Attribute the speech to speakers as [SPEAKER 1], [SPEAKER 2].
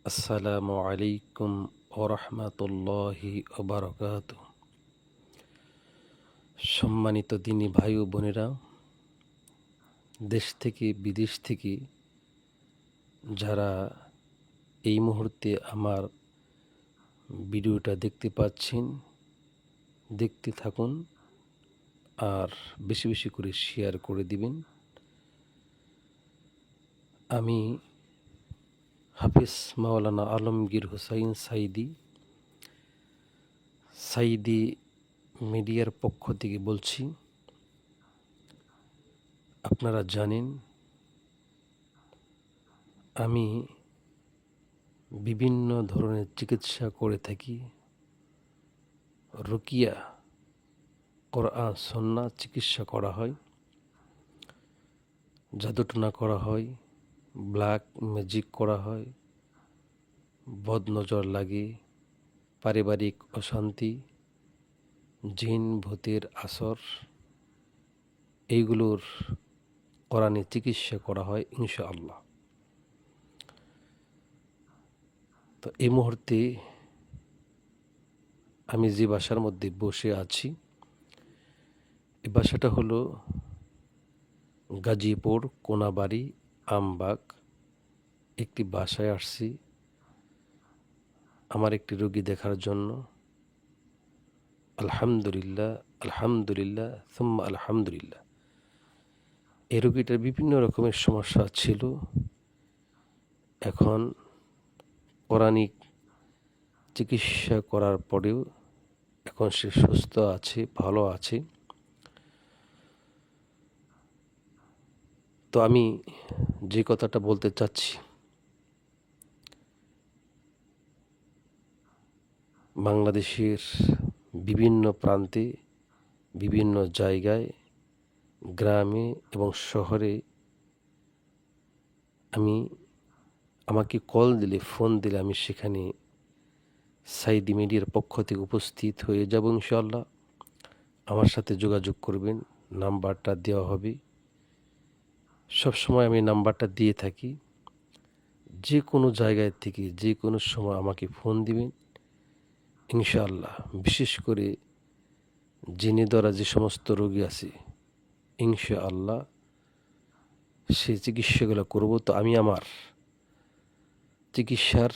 [SPEAKER 1] আসসালামু আলাইকুম ওরহমতুল্লাহি ওবারকাত। সম্মানিত দিনী ভাই ও বোনেরা, দেশ থেকে বিদেশ থেকে যারা এই মুহূর্তে আমার ভিডিওটা দেখতে পাচ্ছেন, দেখতে থাকুন আর বেশি বেশি করে শেয়ার করে দিবেন। আমি হাফিজ মাওলানা আলমগীর হুসাইন সাইদি মিডিয়ার পক্ষ থেকে বলছি। আপনারা জানেন আমি বিভিন্ন ধরনের চিকিৎসা করে থাকি। রুকিয়া, কোরআন সুন্নাহ চিকিৎসা করা হয়, জাদুটনা করা হয়, ব্ল্যাক ম্যাজিক করা হয়, বদনজর লাগে, পারিবারিক অশান্তি, জিন ভূতের আসর, এইগুলোর কোরআনে চিকিৎসা করা হয় ইনশাআল্লাহ। তো এই মুহূর্তে আমি যে বাসার মধ্যে বসে আছি, এই বাসাটা হলো গাজীপুর কোনাবাড়ি আমবাগ। একটি বাসায় আসছি আমার একটি রোগী দেখার জন্য। আলহামদুলিল্লাহ, আলহামদুলিল্লাহ, সুম্মা আলহামদুলিল্লাহ। এই রোগীটার বিভিন্ন রকমের সমস্যা ছিল, এখন পৌরাণিক চিকিৎসা করার পরেও এখন সে সুস্থ আছে, ভালো আছে। তো আমি যে কথাটা বলতে চাচ্ছি, বাংলাদেশের বিভিন্ন প্রান্তে, বিভিন্ন জায়গায়, গ্রামে এবং শহরে আমাকে কল দিলে, ফোন দিলে আমি সেখানে সাইদি মিডিয়ার পক্ষ থেকে উপস্থিত হয়ে যাব ইনশাআল্লাহ। আমার সাথে যোগাযোগ করবেন, নাম্বারটা দেওয়া হবে। সবসময় আমি নাম্বারটা দিয়ে থাকি। যে কোনো জায়গায় থেকে যে কোনো সময় আমাকে ফোন দিবেন ইনশাআল্লাহ। বিশেষ করে জিনে দ্বারা যে সমস্ত রোগী আছে, ইনশাআল্লাহ সেই চিকিৎসাগুলো করব। তো আমি আমার চিকিৎসার